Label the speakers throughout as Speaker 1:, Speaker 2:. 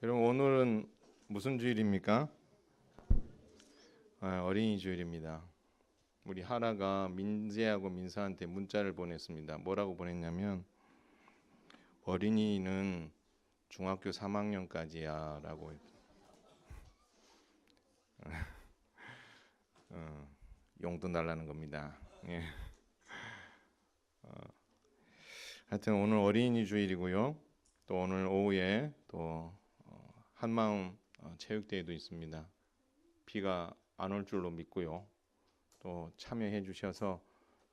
Speaker 1: 그럼 오늘은 무슨 주일입니까? 어린이 주일입니다. 우리 하라가 민재하고 민사한테 문자를 보냈습니다. 뭐라고 보냈냐면 어린이는 중학교 3학년까지야 라고 용돈 달라는 겁니다. 예. 하여튼 오늘 어린이 주일이고요. 또 오늘 오후에 또 한마음 체육대회도 있습니다. 비가 안 올 줄로 믿고요. 또 참여해 주셔서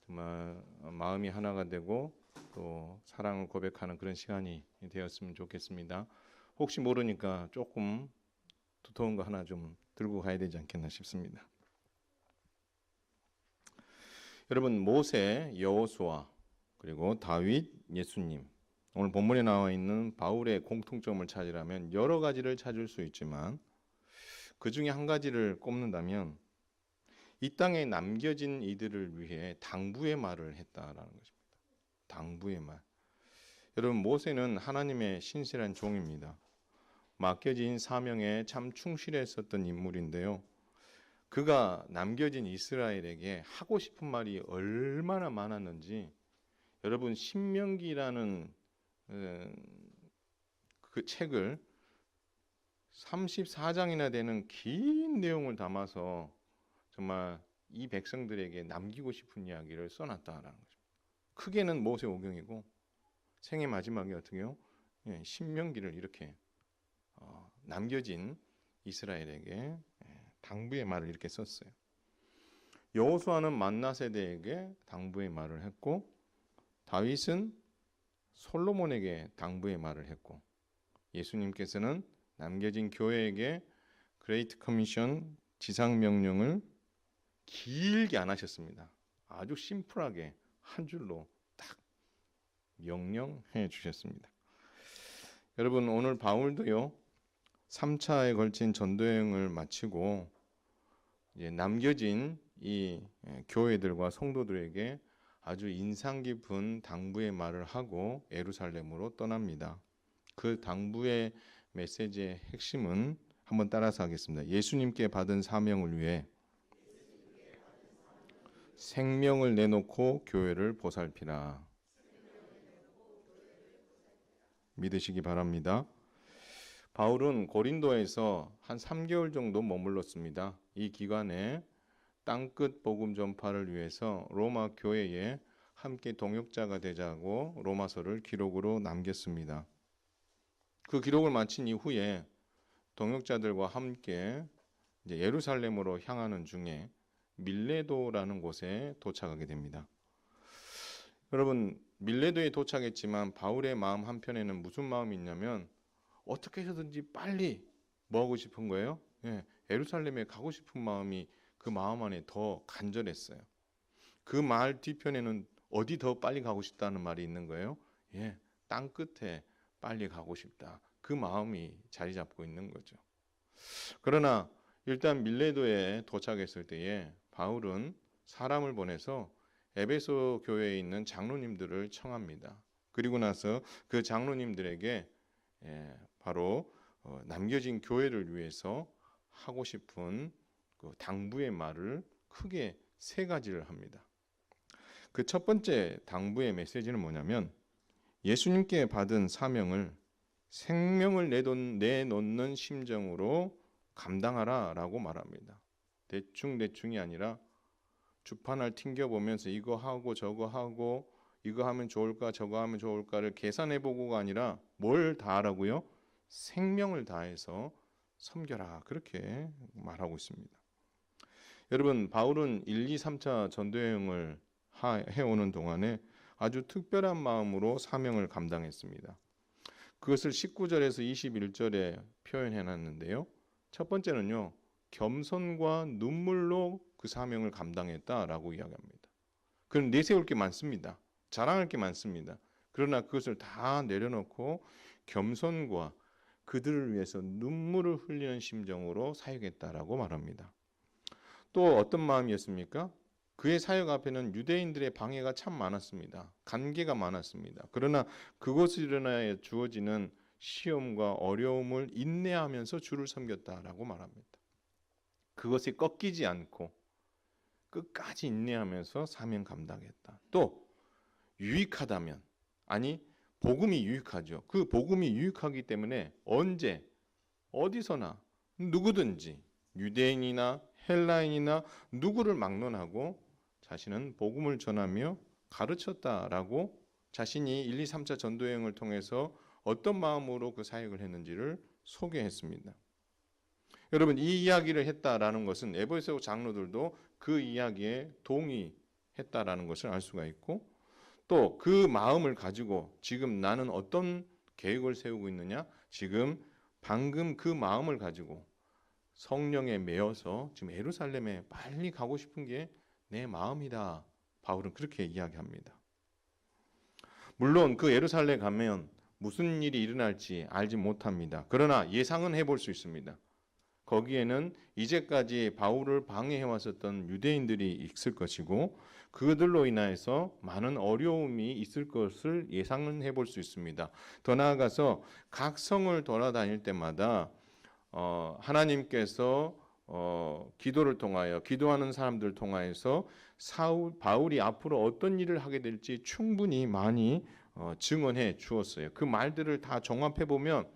Speaker 1: 정말 마음이 하나가 되고 또 사랑을 고백하는 그런 시간이 되었으면 좋겠습니다. 혹시 모르니까 조금 두터운 거 하나 좀 들고 가야 되지 않겠나 싶습니다. 여러분, 모세, 여호수아, 그리고 다윗, 예수님, 오늘 본문에 나와 있는 바울의 공통점을 찾으라면 여러 가지를 찾을 수 있지만 그 중에 한 가지를 꼽는다면 이 땅에 남겨진 이들을 위해 당부의 말을 했다라는 것입니다. 당부의 말. 여러분, 모세는 하나님의 신실한 종입니다. 맡겨진 사명에 참 충실했었던 인물인데요. 그가 남겨진 이스라엘에게 하고 싶은 말이 얼마나 많았는지 여러분, 신명기라는 그 책을 34장이나 되는 긴 내용을 담아서 정말 이 백성들에게 남기고 싶은 이야기를 써놨다라는 거죠. 크게는 모세오경이고 생애 마지막에 어떻게 해요? 신명기를 이렇게 남겨진 이스라엘에게 당부의 말을 이렇게 썼어요. 여호수아는 만나 세대에게 당부의 말을 했고 다윗은 솔로몬에게 당부의 말을 했고 예수님께서는 남겨진 교회에게 그레이트 커미션 지상명령을 길게 안 하셨습니다. 아주 심플하게 한 줄로 딱 명령해 주셨습니다. 여러분, 오늘 바울도요 3차에 걸친 전도여행을 마치고 이제 남겨진 이 교회들과 성도들에게 아주 인상 깊은 당부의 말을 하고 예루살렘으로 떠납니다. 그 당부의 메시지의 핵심은 한번 따라서 하겠습니다. 예수님께 받은 사명을 위해 생명을 내놓고 교회를 보살피라. 믿으시기 바랍니다. 바울은 고린도에서 한 3개월 정도 머물렀습니다. 이 기간에 땅끝 복음 전파를 위해서 로마 교회에 함께 동역자가 되자고 로마서를 기록으로 남겼습니다. 그 기록을 마친 이후에 동역자들과 함께 이제 예루살렘으로 향하는 중에 밀레도라는 곳에 도착하게 됩니다. 여러분, 밀레도에 도착했지만 바울의 마음 한편에는 무슨 마음이 있냐면 어떻게 해서든지 빨리 뭐 하고 싶은 거예요? 예루살렘에 가고 싶은 마음이 그 마음 안에 더 간절했어요. 그 말 뒤편에는 어디 더 빨리 가고 싶다는 말이 있는 거예요. 땅 끝에 빨리 가고 싶다. 그 마음이 자리 잡고 있는 거죠. 그러나 일단 밀레도에 도착했을 때에 바울은 사람을 보내서 에베소 교회에 있는 장로님들을 청합니다. 그리고 나서 그 장로님들에게 바로 남겨진 교회를 위해서 하고 싶은 그 당부의 말을 크게 세 가지를 합니다. 그 첫 번째 당부의 메시지는 뭐냐면 예수님께 받은 사명을 생명을 내놓는 심정으로 감당하라라고 말합니다. 대충이 아니라 주판을 튕겨보면서 이거 하고 저거 하고 이거 하면 좋을까 저거 하면 좋을까를 계산해보고가 아니라 뭘 다 하라고요? 생명을 다해서 섬겨라. 그렇게 말하고 있습니다. 여러분, 바울은 1, 2, 3차 전도여행을 해오는 동안에 아주 특별한 마음으로 사명을 감당했습니다. 그것을 19절에서 21절에 표현해놨는데요. 첫 번째는요. 겸손과 눈물로 그 사명을 감당했다라고 이야기합니다. 그럼 내세울 게 많습니다. 자랑할 게 많습니다. 그러나 그것을 다 내려놓고 겸손과 그들을 위해서 눈물을 흘리는 심정으로 사역했다라고 말합니다. 또 어떤 마음이었습니까? 그의 사역 앞에는 유대인들의 방해가 참 많았습니다. 관계가 많았습니다. 그러나 그곳에 일어나야 주어지는 시험과 어려움을 인내하면서 주를 섬겼다라고 말합니다. 그것이 꺾이지 않고 끝까지 인내하면서 사명 감당했다. 또 유익하다면, 아니 복음이 유익하죠. 그 복음이 유익하기 때문에 언제 어디서나 누구든지 유대인이나 헬라인이나 누구를 막론하고 자신은 복음을 전하며 가르쳤다라고 자신이 1, 2, 3차 전도여행을 통해서 어떤 마음으로 그 사역을 했는지를 소개했습니다. 여러분, 이 이야기를 했다라는 것은 에베소 장로들도 그 이야기에 동의했다라는 것을 알 수가 있고, 또 그 마음을 가지고 지금 나는 어떤 계획을 세우고 있느냐? 지금 방금 그 마음을 가지고 성령에 매여서 지금 예루살렘에 빨리 가고 싶은 게 내 마음이다. 바울은 그렇게 이야기합니다. 물론 그 예루살렘에 가면 무슨 일이 일어날지 알지 못합니다. 그러나 예상은 해볼 수 있습니다. 거기에는 이제까지 바울을 방해해왔었던 유대인들이 있을 것이고 그들로 인하여서 많은 어려움이 있을 것을 예상은 해볼 수 있습니다. 더 나아가서 각 성을 돌아다닐 때마다 하나님께서 기도를 통하여 기도하는 사람들을 통하여서 바울이 앞으로 어떤 일을 하게 될지 충분히 많이 증언해 주었어요. 그 말들을 다 종합해 보면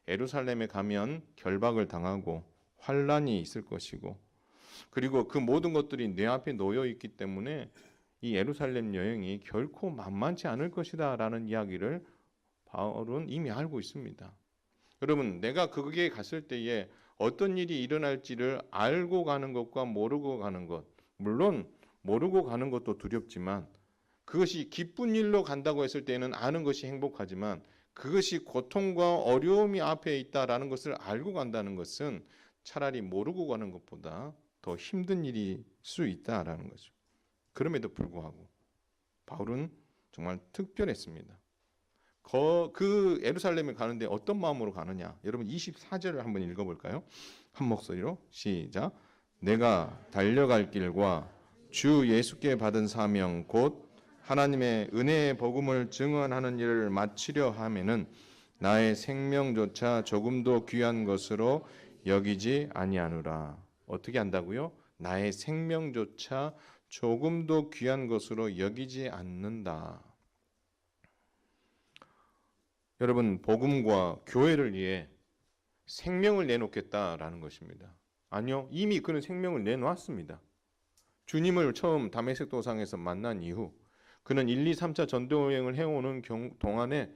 Speaker 1: 예루살렘에 가면 결박을 당하고 환란이 있을 것이고, 그리고 그 모든 것들이 내 앞에 놓여 있기 때문에 이 예루살렘 여행이 결코 만만치 않을 것이다라는 이야기를 바울은 이미 알고 있습니다. 여러분, 내가 거기에 갔을 때에 어떤 일이 일어날지를 알고 가는 것과 모르고 가는 것, 물론 모르고 가는 것도 두렵지만 그것이 기쁜 일로 간다고 했을 때는 아는 것이 행복하지만 그것이 고통과 어려움이 앞에 있다라는 것을 알고 간다는 것은 차라리 모르고 가는 것보다 더 힘든 일일 수 있다라는 거죠. 그럼에도 불구하고 바울은 정말 특별했습니다. 그 예루살렘에 가는데 어떤 마음으로 가느냐? 여러분 24절을 한번 읽어볼까요? 한 목소리로 시작. 내가 달려갈 길과 주 예수께 받은 사명 곧 하나님의 은혜의 복음을 증언하는 일을 마치려 하면은 나의 생명조차 조금도 귀한 것으로 여기지 아니하노라. 어떻게 한다고요? 나의 생명조차 조금도 귀한 것으로 여기지 않는다. 여러분, 복음과 교회를 위해 생명을 내놓겠다라는 것입니다. 아니요, 이미 그는 생명을 내놓았습니다. 주님을 처음 다메섹 도상에서 만난 이후 그는 1, 2, 3차 전도여행을 해오는 동안에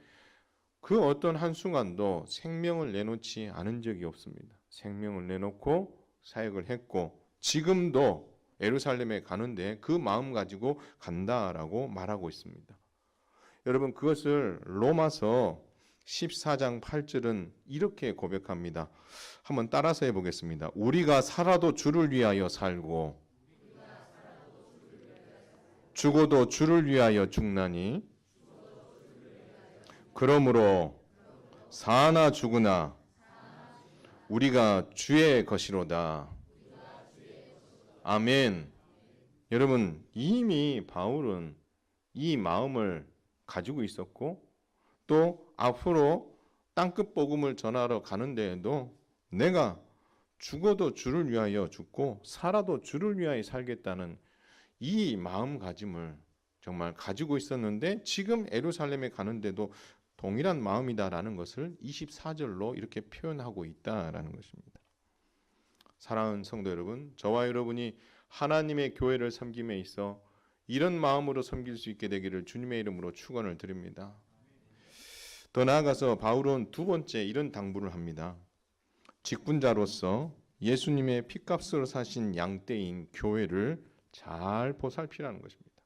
Speaker 1: 그 어떤 한순간도 생명을 내놓지 않은 적이 없습니다. 생명을 내놓고 사역을 했고 지금도 예루살렘에 가는데 그 마음 가지고 간다라고 말하고 있습니다. 여러분, 그것을 로마서 14장 8절은 이렇게 고백합니다. 한번 따라서 해보겠습니다. 우리가 살아도 주를 위하여 살고 죽어도 주를 위하여 죽나니 그러므로 사나 죽으나 우리가 주의 것이로다. 아멘. 여러분, 이미 바울은 이 마음을 가지고 있었고 또 앞으로 땅끝 복음을 전하러 가는 데에도 내가 죽어도 주를 위하여 죽고 살아도 주를 위하여 살겠다는 이 마음가짐을 정말 가지고 있었는데 지금 예루살렘에 가는데도 동일한 마음이다라는 것을 24절로 이렇게 표현하고 있다라는 것입니다. 사랑하는 성도 여러분, 저와 여러분이 하나님의 교회를 섬김에 있어 이런 마음으로 섬길 수 있게 되기를 주님의 이름으로 축원을 드립니다. 더 나아가서 바울은 두 번째 이런 당부를 합니다. 직분자로서 예수님의 피값으로 사신 양떼인 교회를 잘 보살피라는 것입니다.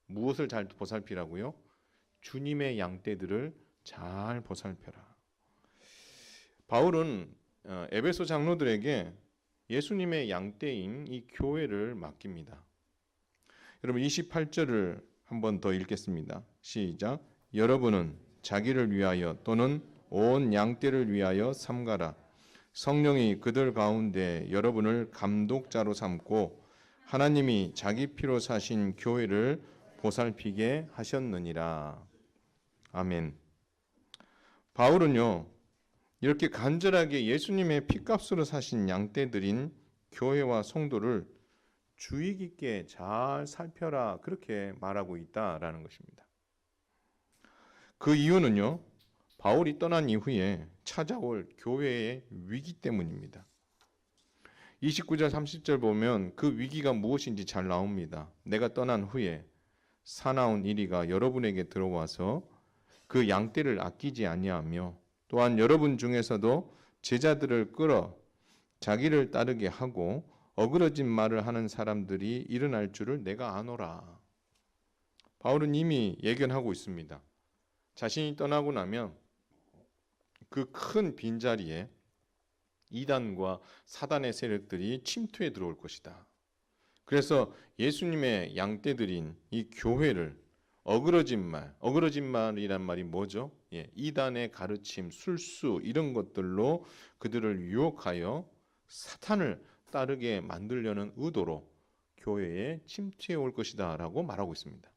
Speaker 1: 무엇을 잘 보살피라고요? 주님의 양떼들을 잘 보살펴라. 바울은 에베소 장로들에게 예수님의 양떼인 이 교회를 맡깁니다. 여러분 28절을 한번 더 읽겠습니다. 시작. 여러분은 자기를 위하여 또는 온 양떼를 위하여 삼가라. 성령이 그들 가운데 여러분을 감독자로 삼고 하나님이 자기 피로 사신 교회를 보살피게 하셨느니라. 아멘. 바울은요, 이렇게 간절하게 예수님의 피값으로 사신 양떼들인 교회와 성도를 주의 깊게 잘 살펴라, 그렇게 말하고 있다라는 것입니다. 그 이유는요, 바울이 떠난 이후에 찾아올 교회의 위기 때문입니다. 29절 30절 보면 그 위기가 무엇인지 잘 나옵니다. 내가 떠난 후에 사나운 이리가 여러분에게 들어와서 그 양떼를 아끼지 아니하며 또한 여러분 중에서도 제자들을 끌어 자기를 따르게 하고 어그러진 말을 하는 사람들이 일어날 줄을 내가 아노라. 바울은 이미 예견하고 있습니다. 자신이 떠나고 나면 그 큰 빈자리에 이단과 사단의 세력들이 침투해 들어올 것이다. 그래서 예수님의 양떼들인 이 교회를 어그러진 말이란 말이 뭐죠? 이단의 가르침, 술수 이런 것들로 그들을 유혹하여 사탄을 따르게 만들려는 의도로 교회에 침투해 올 것이다라고 말하고 있습니다.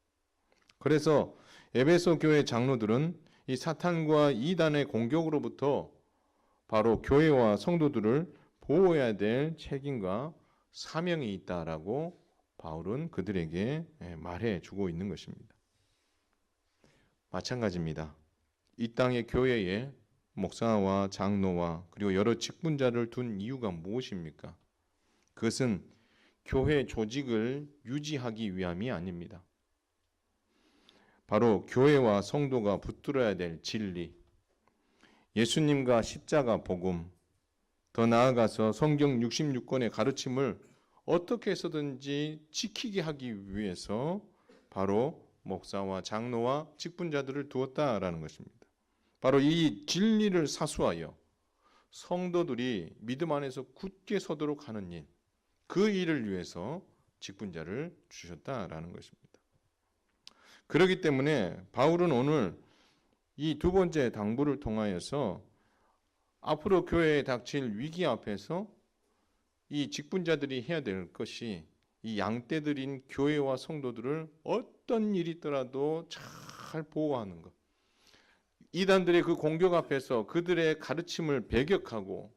Speaker 1: 그래서 에베소 교회 장로들은 이 사탄과 이단의 공격으로부터 바로 교회와 성도들을 보호해야 될 책임과 사명이 있다라고 바울은 그들에게 말해 주고 있는 것입니다. 마찬가지입니다. 이 땅의 교회에 목사와 장로와 그리고 여러 직분자를 둔 이유가 무엇입니까? 그것은 교회 조직을 유지하기 위함이 아닙니다. 바로 교회와 성도가 붙들어야 될 진리, 예수님과 십자가 복음, 더 나아가서 성경 66권의 가르침을 어떻게 해서든지 지키게 하기 위해서 바로 목사와 장로와 직분자들을 두었다라는 것입니다. 바로 이 진리를 사수하여 성도들이 믿음 안에서 굳게 서도록 하는 일, 그 일을 위해서 직분자를 주셨다라는 것입니다. 그렇기 때문에 바울은 오늘 이 두 번째 당부를 통하여서 앞으로 교회에 닥칠 위기 앞에서 이 직분자들이 해야 될 것이 이 양떼들인 교회와 성도들을 어떤 일이 있더라도 잘 보호하는 것. 이단들의 그 공격 앞에서 그들의 가르침을 배격하고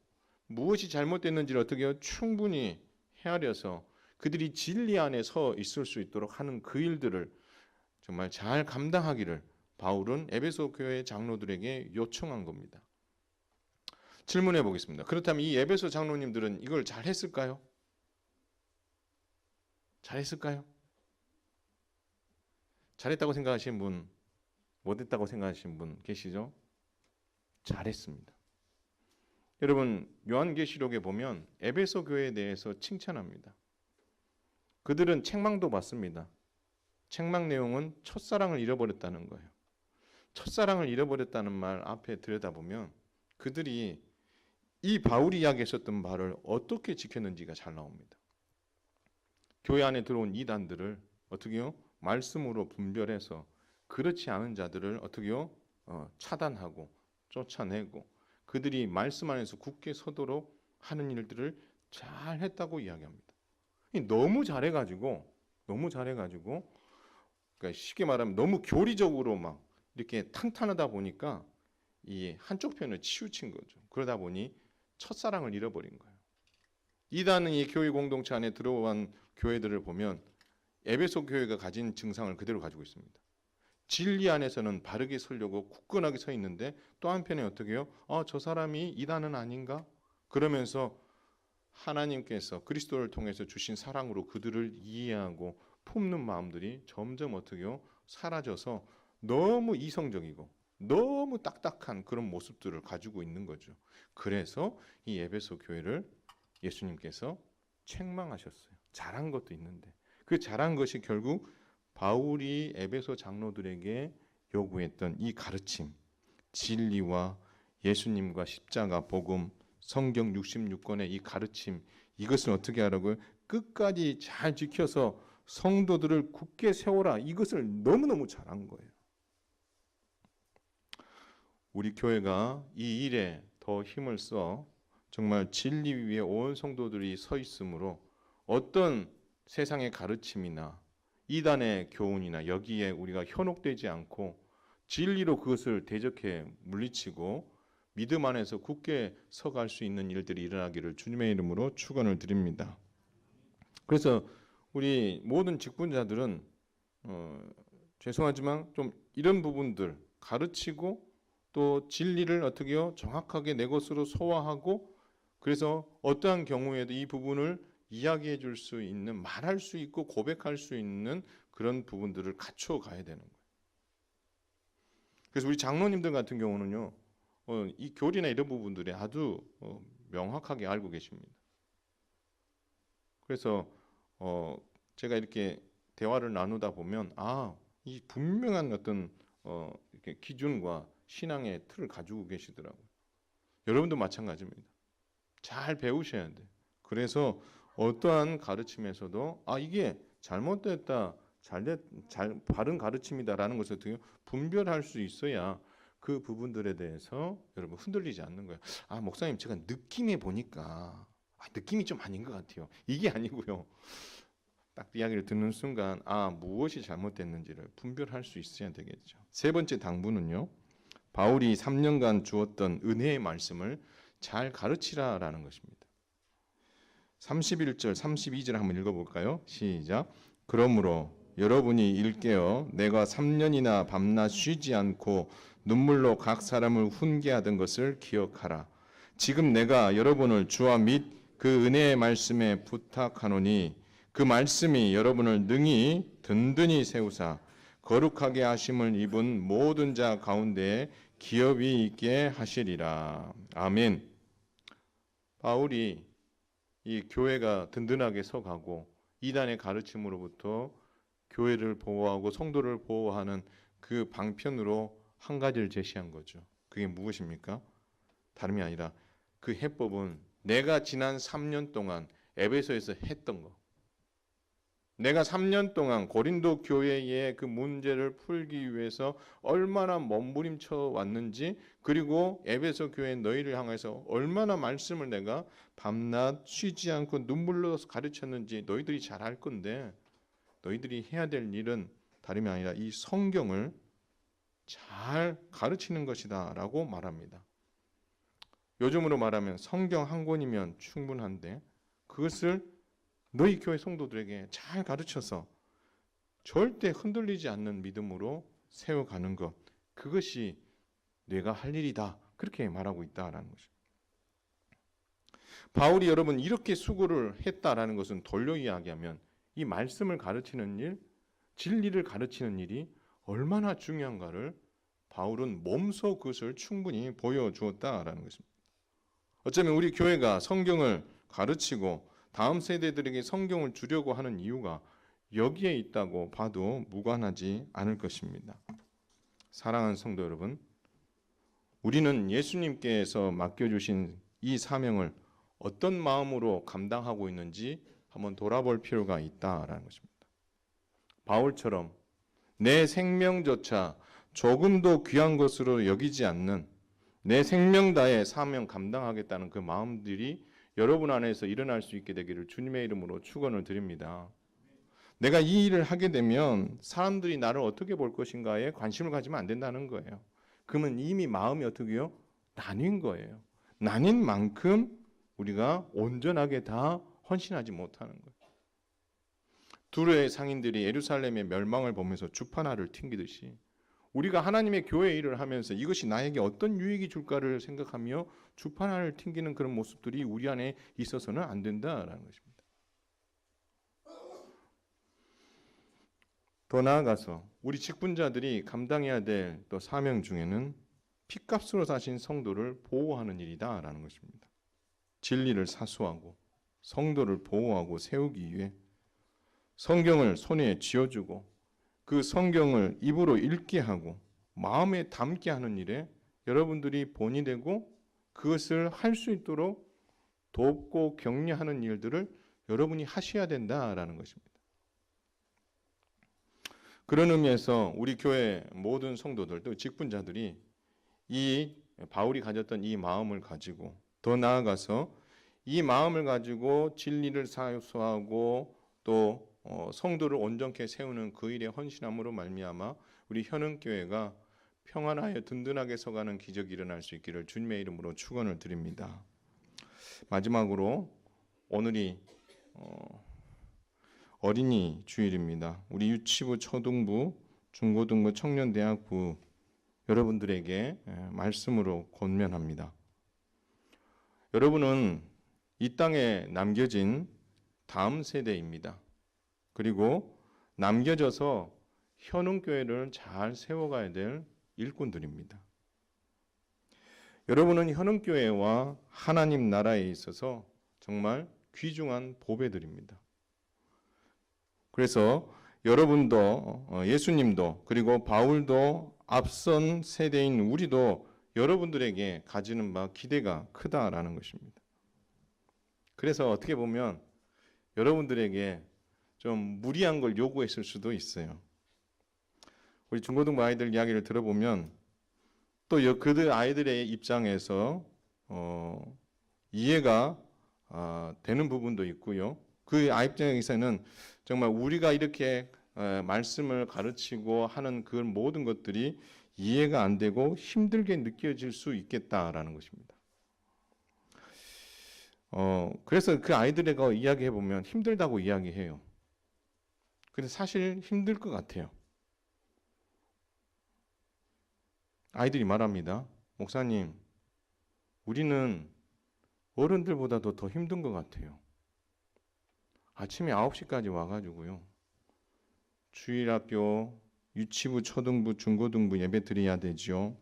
Speaker 1: 무엇이 잘못됐는지를 어떻게 해요? 충분히 헤아려서 그들이 진리 안에 서 있을 수 있도록 하는 그 일들을 정말 잘 감당하기를 바울은 에베소 교회 장로들에게 요청한 겁니다. 질문해 보겠습니다. 그렇다면 이 에베소 장로님들은 이걸 잘했을까요? 잘했을까요? 잘했다고 생각하시는 분, 못했다고 생각하시는 분 계시죠? 잘했습니다. 여러분, 요한계시록에 보면 에베소 교회에 대해서 칭찬합니다. 그들은 책망도 받습니다. 책망 내용은 첫사랑을 잃어버렸다는 거예요. 첫사랑을 잃어버렸다는 말 앞에 들여다보면 그들이 이 바울이 이야기했었던 말을 어떻게 지켰는지가 잘 나옵니다. 교회 안에 들어온 이단들을 어떻게 해요? 말씀으로 분별해서 그렇지 않은 자들을 어떻게 해요? 차단하고 쫓아내고 그들이 말씀 안에서 굳게 서도록 하는 일들을 잘 했다고 이야기합니다. 너무 잘해가지고 그러니까 쉽게 말하면 너무 교리적으로 막 이렇게 탄탄하다 보니까 이 한쪽 편을 치우친 거죠. 그러다 보니 첫사랑을 잃어버린 거예요. 이단은 이 교회 공동체 안에 들어온 교회들을 보면 에베소 교회가 가진 증상을 그대로 가지고 있습니다. 진리 안에서는 바르게 서려고 굳건하게 서 있는데 또 한편에 어떻게 해요? 저 사람이 이단은 아닌가? 그러면서 하나님께서 그리스도를 통해서 주신 사랑으로 그들을 이해하고 품는 마음들이 점점 어떻게 해요? 사라져서 너무 이성적이고 너무 딱딱한 그런 모습들을 가지고 있는 거죠. 그래서 이 에베소 교회를 예수님께서 책망하셨어요. 잘한 것도 있는데 그 잘한 것이 결국 바울이 에베소 장로들에게 요구했던 이 가르침, 진리와 예수님과 십자가 복음, 성경 66권의 이 가르침, 이것을 어떻게 하라고요? 끝까지 잘 지켜서 성도들을 굳게 세워라. 이것을 너무너무 잘한 거예요. 우리 교회가 이 일에 더 힘을 써 정말 진리 위에 온 성도들이 서 있으므로 어떤 세상의 가르침이나 이단의 교훈이나 여기에 우리가 현혹되지 않고 진리로 그것을 대적해 물리치고 믿음 안에서 굳게 서갈 수 있는 일들이 일어나기를 주님의 이름으로 축원을 드립니다. 그래서 우리 모든 직분자들은 죄송하지만 좀 이런 부분들 가르치고 또 진리를 어떻게요? 정확하게 내 것으로 소화하고 그래서 어떠한 경우에도 이 부분을 이야기해 줄 수 있는 말할 수 있고 고백할 수 있는 그런 부분들을 갖춰 가야 되는 거예요. 그래서 우리 장로님들 같은 경우는요. 이 교리나 이런 부분들이 아주 명확하게 알고 계십니다. 그래서 제가 이렇게 대화를 나누다 보면 이 분명한 어떤 이렇게 기준과 신앙의 틀을 가지고 계시더라고요. 여러분도 마찬가지입니다. 잘 배우셔야 돼요. 그래서 어떠한 가르침에서도 이게 잘못됐다, 바른 가르침이다라는 것을 어떻게 분별할 수 있어야 그 부분들에 대해서 여러분 흔들리지 않는 거예요. 목사님 제가 느낌에 보니까 느낌이 좀 아닌 것 같아요. 이게 아니고요. 딱 이야기를 듣는 순간 무엇이 잘못됐는지를 분별할 수 있어야 되겠죠. 세 번째 당부는요. 바울이 3년간 주었던 은혜의 말씀을 잘 가르치라라는 것입니다. 31절, 32절 한번 읽어볼까요? 시작. 그러므로 여러분이 일깨어 내가 3년이나 밤낮 쉬지 않고 눈물로 각 사람을 훈계하던 것을 기억하라. 지금 내가 여러분을 주와 및 그 은혜의 말씀에 부탁하노니 그 말씀이 여러분을 능히 든든히 세우사 거룩하게 하심을 입은 모든 자 가운데 기업이 있게 하시리라. 아멘. 바울이 이 교회가 든든하게 서가고 이단의 가르침으로부터 교회를 보호하고 성도를 보호하는 그 방편으로 한 가지를 제시한 거죠. 그게 무엇입니까? 다름이 아니라 그 해법은 내가 지난 3년 동안 에베소에서 했던 거. 내가 3년 동안 고린도 교회의 그 문제를 풀기 위해서 얼마나 몸부림쳐 왔는지 그리고 에베소 교회 너희를 향해서 얼마나 말씀을 내가 밤낮 쉬지 않고 눈물로 가르쳤는지 너희들이 잘 알 건데 너희들이 해야 될 일은 다름이 아니라 이 성경을 잘 가르치는 것이다 라고 말합니다. 요즘으로 말하면 성경 한 권이면 충분한데 그것을 너희 교회 성도들에게 잘 가르쳐서 절대 흔들리지 않는 믿음으로 세워가는 것, 그것이 내가 할 일이다 그렇게 말하고 있다라는 것입니다. 바울이 여러분 이렇게 수고를 했다라는 것은 돌려 이야기하면 이 말씀을 가르치는 일, 진리를 가르치는 일이 얼마나 중요한가를 바울은 몸소 그것을 충분히 보여주었다라는 것입니다. 어쩌면 우리 교회가 성경을 가르치고 다음 세대들에게 성경을 주려고 하는 이유가 여기에 있다고 봐도 무관하지 않을 것입니다. 사랑하는 성도 여러분, 우리는 예수님께서 맡겨주신 이 사명을 어떤 마음으로 감당하고 있는지 한번 돌아볼 필요가 있다라는 것입니다. 바울처럼 내 생명조차 조금도 귀한 것으로 여기지 않는 내 생명 다해 사명 감당하겠다는 그 마음들이 여러분 안에서 일어날 수 있게 되기를 주님의 이름으로 축원을 드립니다. 내가 이 일을 하게 되면 사람들이 나를 어떻게 볼 것인가에 관심을 가지면 안 된다는 거예요. 그러면 이미 마음이 어떻게요? 나뉜 거예요. 나뉜 만큼 우리가 온전하게 다 헌신하지 못하는 거예요. 두로의 상인들이 예루살렘의 멸망을 보면서 주판화를 튕기듯이 우리가 하나님의 교회 일을 하면서 이것이 나에게 어떤 유익이 줄까를 생각하며 주판화를 튕기는 그런 모습들이 우리 안에 있어서는 안 된다라는 것입니다. 더 나아가서 우리 직분자들이 감당해야 될 또 사명 중에는 핏값으로 사신 성도를 보호하는 일이다라는 것입니다. 진리를 사수하고 성도를 보호하고 세우기 위해 성경을 손에 쥐어주고 그 성경을 입으로 읽게 하고 마음에 담게 하는 일에 여러분들이 본이 되고 그것을 할 수 있도록 돕고 격려하는 일들을 여러분이 하셔야 된다라는 것입니다. 그런 의미에서 우리 교회 모든 성도들 또 직분자들이 이 바울이 가졌던 이 마음을 가지고 더 나아가서 이 마음을 가지고 진리를 사수하고 또 성도를 온전케 세우는 그 일에 헌신함으로 말미암아 우리 현흥교회가 평안하여 든든하게 서가는 기적이 일어날 수 있기를 주님의 이름으로 축원을 드립니다. 마지막으로 오늘이 어린이 주일입니다. 우리 유치부, 초등부, 중고등부, 청년대학부 여러분들에게 말씀으로 권면합니다. 여러분은 이 땅에 남겨진 다음 세대입니다. 그리고 남겨져서 현흥교회를 잘 세워가야 될 일꾼들입니다. 여러분은 현흥교회와 하나님 나라에 있어서 정말 귀중한 보배들입니다. 그래서 여러분도 예수님도 그리고 바울도 앞선 세대인 우리도 여러분들에게 가지는 바 기대가 크다라는 것입니다. 그래서 어떻게 보면 여러분들에게 좀 무리한 걸 요구했을 수도 있어요. 우리 중고등부 아이들 이야기를 들어보면 또 그들 아이들의 입장에서 이해가 되는 부분도 있고요. 그 아이 입장에서는 정말 우리가 이렇게 말씀을 가르치고 하는 그 모든 것들이 이해가 안 되고 힘들게 느껴질 수 있겠다라는 것입니다. 그래서 그 아이들에게 이야기해 보면 힘들다고 이야기해요. 근데 사실 힘들 것 같아요. 아이들이 말합니다. 목사님, 우리는 어른들보다도 더 힘든 것 같아요. 아침에 9시까지 와가지고요. 주일학교, 유치부, 초등부, 중고등부 예배 드려야 되지요.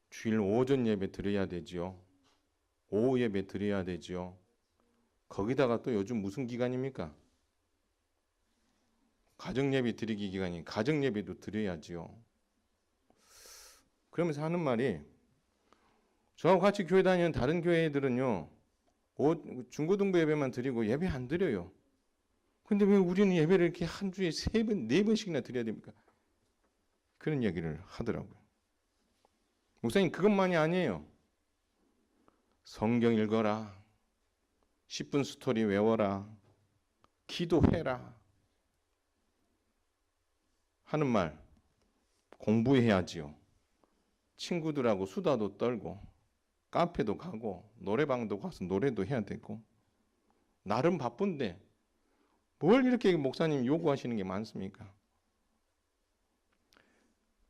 Speaker 1: 주일 오전 예배 드려야 되지요. 오후 예배 드려야 되지요. 거기다가 또 요즘 무슨 기간입니까? 가정예배 드리기 기간이 가정예배도 드려야지요. 그러면서 하는 말이 저하고 같이 교회 다니는 다른 교회들은요. 중고등부 예배만 드리고 예배 안 드려요. 근데 왜 우리는 예배를 이렇게 한 주에 3번, 4번씩이나 드려야 됩니까? 그런 얘기를 하더라고요. 목사님 그것만이 아니에요. 성경 읽어라. 10분 스토리 외워라. 기도해라. 하는 말 공부해야지요. 친구들하고 수다도 떨고 카페도 가고 노래방도 가서 노래도 해야 되고 나름 바쁜데 뭘 이렇게 목사님 요구하시는 게 많습니까?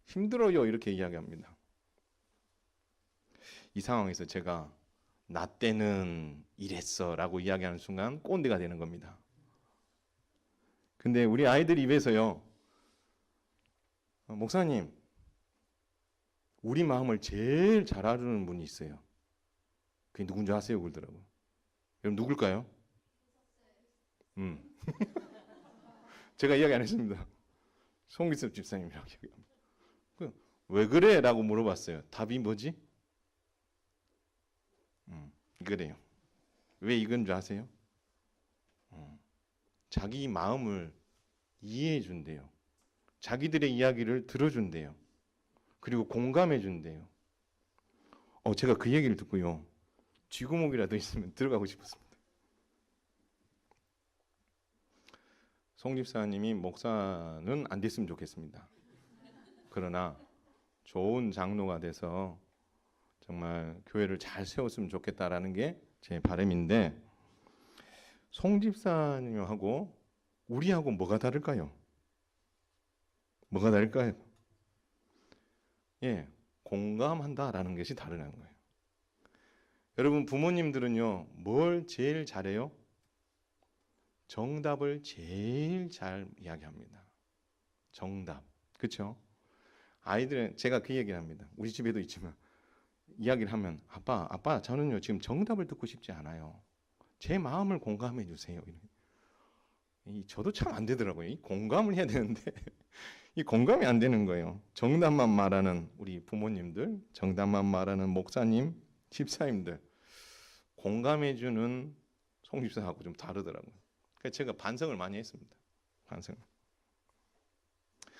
Speaker 1: 힘들어요 이렇게 이야기합니다. 이 상황에서 제가 나 때는 이랬어 라고 이야기하는 순간 꼰대가 되는 겁니다. 근데 우리 아이들 입에서요. 목사님 우리 마음을 제일 잘 알아주는 분이 있어요. 그게 누군지 아세요? 그러더라고요. 여러분 누굴까요? 제가 이야기 안 했습니다. 송기섭 집사님이라고 이야기합니다. 왜 그래? 라고 물어봤어요. 답이 뭐지? 그래요. 왜 이건 줄 아세요? 자기 마음을 이해해 준대요. 자기들의 이야기를 들어준대요. 그리고 공감해 준대요. 제가 그 얘기를 듣고요. 쥐구멍이라도 있으면 들어가고 싶었습니다. 송 집사님이 목사는 안 됐으면 좋겠습니다. 그러나 좋은 장로가 돼서 정말 교회를 잘 세웠으면 좋겠다라는 게 제 바람인데 송 집사님하고 우리하고 뭐가 다를까요? 뭐가 다를까요? 예, 공감한다라는 것이 다르다는 거예요. 여러분 부모님들은요, 뭘 제일 잘해요? 정답을 제일 잘 이야기합니다. 정답, 그렇죠? 아이들은 제가 그 얘기를 합니다. 우리 집에도 있지만 이야기를 하면 아빠 저는요 지금 정답을 듣고 싶지 않아요. 제 마음을 공감해 주세요. 저도 참 안 되더라고요. 이 공감을 해야 되는데 이 공감이 안 되는 거예요. 정답만 말하는 우리 부모님들, 정답만 말하는 목사님, 집사님들 공감해 주는 송 집사하고 좀 다르더라고요. 그래서 제가 반성을 많이 했습니다. 반성.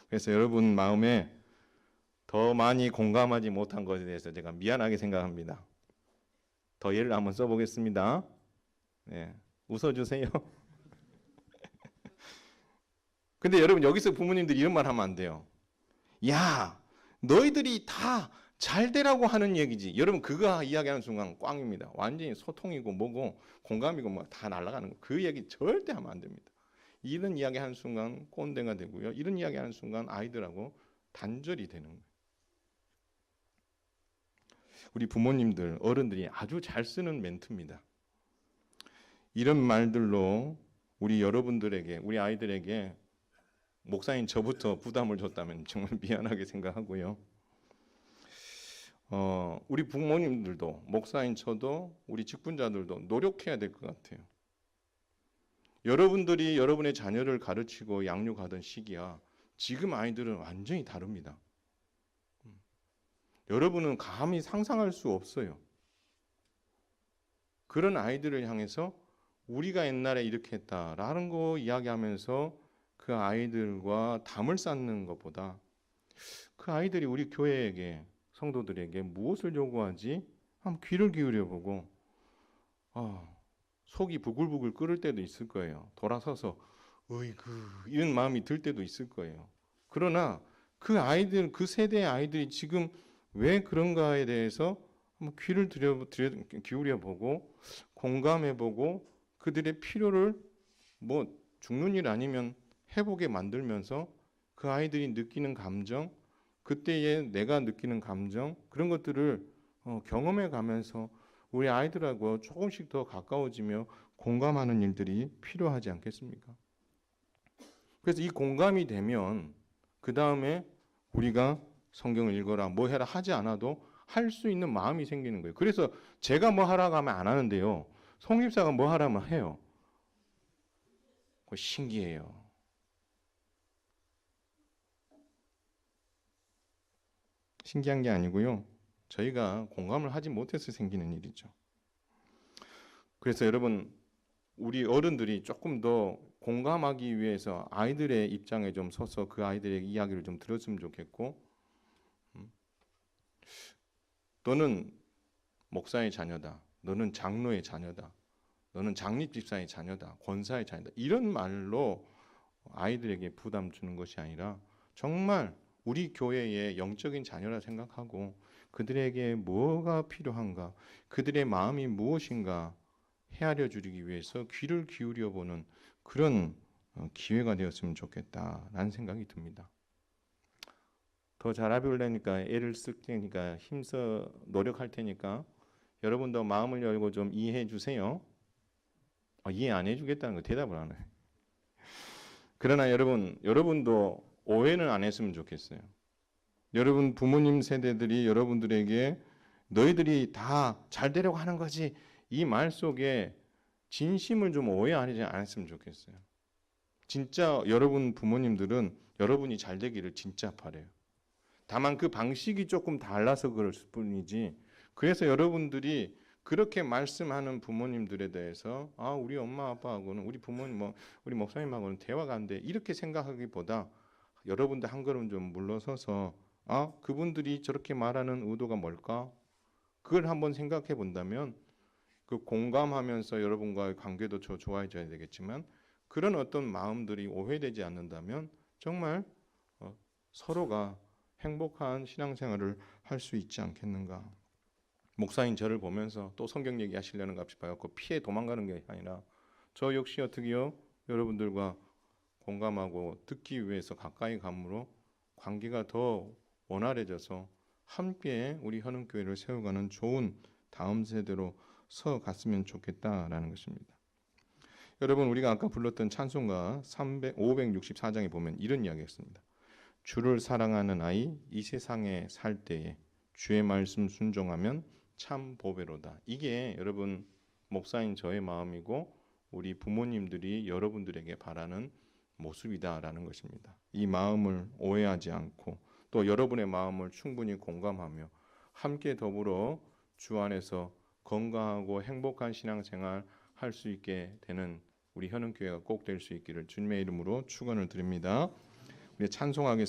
Speaker 1: 그래서 여러분 마음에 더 많이 공감하지 못한 것에 대해서 제가 미안하게 생각합니다. 더 예를 한번 써보겠습니다. 네, 웃어주세요. 근데 여러분 여기서 부모님들이 이런 말 하면 안 돼요. 야, 너희들이 다 잘 되라고 하는 얘기지. 여러분 그거 이야기하는 순간 꽝입니다. 완전히 소통이고 뭐고 공감이고 뭐 다 날아가는 거. 그 얘기 절대 하면 안 됩니다. 이런 이야기 하는 순간 꼰대가 되고요. 이런 이야기 하는 순간 아이들하고 단절이 되는 거예요. 우리 부모님들, 어른들이 아주 잘 쓰는 멘트입니다. 이런 말들로 우리 여러분들에게, 우리 아이들에게 목사인 저부터 부담을 줬다면 정말 미안하게 생각하고요. 우리 부모님들도, 목사인 저도, 우리 직분자들도 노력해야 될 것 같아요. 여러분들이 여러분의 자녀를 가르치고 양육하던 시기와 지금 아이들은 완전히 다릅니다. 여러분은 감히 상상할 수 없어요. 그런 아이들을 향해서 우리가 옛날에 이렇게 했다라는 거 이야기하면서 그 아이들과 담을 쌓는 것보다 그 아이들이 우리 교회에게, 성도들에게 무엇을 요구하지? 한번 귀를 기울여보고 속이 부글부글 끓을 때도 있을 거예요. 돌아서서 어이구 이런 마음이 들 때도 있을 거예요. 그러나 그 아이들, 그 세대의 아이들이 지금 왜 그런가에 대해서 한번 귀를 기울여보고 공감해보고 그들의 필요를 뭐 죽는 일 아니면 해보게 만들면서 그 아이들이 느끼는 감정, 그때에 내가 느끼는 감정, 그런 것들을 경험해 가면서 우리 아이들하고 조금씩 더 가까워지며 공감하는 일들이 필요하지 않겠습니까? 그래서 이 공감이 되면 그 다음에 우리가 성경을 읽어라, 뭐 해라 하지 않아도 할 수 있는 마음이 생기는 거예요. 그래서 제가 뭐 하라고 하면 안 하는데요. 송집사가 뭐 하라면 해요. 그거 신기해요. 신기한 게 아니고요. 저희가 공감을 하지 못해서 생기는 일이죠. 그래서 여러분, 우리 어른들이 조금 더 공감하기 위해서 아이들의 입장에 좀 서서 그 아이들의 이야기를 좀 들었으면 좋겠고, 너는 목사의 자녀다, 너는 장로의 자녀다, 너는 장립집사의 자녀다, 권사의 자녀다, 이런 말로 아이들에게 부담 주는 것이 아니라 정말 우리 교회의 영적인 자녀라 생각하고 그들에게 뭐가 필요한가, 그들의 마음이 무엇인가 헤아려 주기 위해서 귀를 기울여 보는 그런 기회가 되었으면 좋겠다라는 생각이 듭니다. 더 잘해보려니까 애를 쓸 테니까 힘써 노력할 테니까 여러분도 마음을 열고 좀 이해해 주세요. 이해 안 해주겠다는 거 대답을 안 해요. 그러나 여러분도 오해는 안 했으면 좋겠어요. 여러분 부모님 세대들이 여러분들에게 너희들이 다 잘 되려고 하는 거지, 이 말 속에 진심을 좀 오해 안 했으면 좋겠어요. 진짜 여러분 부모님들은 여러분이 잘 되기를 진짜 바래요. 다만 그 방식이 조금 달라서 그럴 뿐이지, 그래서 여러분들이 그렇게 말씀하는 부모님들에 대해서 우리 엄마 아빠하고는, 우리 부모님 우리 목사님하고는 대화가 안 돼, 이렇게 생각하기보다 여러분들 한 걸음 좀 물러서서 그분들이 저렇게 말하는 의도가 뭘까? 그걸 한번 생각해 본다면 그 공감하면서 여러분과의 관계도 좋아져야 되겠지만 그런 어떤 마음들이 오해되지 않는다면 정말 서로가 행복한 신앙생활을 할 수 있지 않겠는가. 목사인 저를 보면서 또 성경 얘기하시려는 값이 봐갖고 피해 도망가는 게 아니라 저 역시 어떻게요? 여러분들과 공감하고 듣기 위해서 가까이 감으로 관계가 더 원활해져서 함께 우리 현흥교회를 세워가는 좋은 다음 세대로 서갔으면 좋겠다라는 것입니다. 여러분, 우리가 아까 불렀던 찬송가 564장에 보면 이런 이야기였습니다. 주를 사랑하는 아이 이 세상에 살 때에 주의 말씀 순종하면 참 보배로다. 이게 여러분 목사인 저의 마음이고 우리 부모님들이 여러분들에게 바라는 모습이다라는 것입니다. 이 마음을 오해하지 않고 또 여러분의 마음을 충분히 공감하며 함께 더불어 주 안에서 건강하고 행복한 신앙생활 할 수 있게 되는 우리 현흥교회가 꼭 될 수 있기를 주님의 이름으로 축원을 드립니다. 우리 찬송하겠습니다.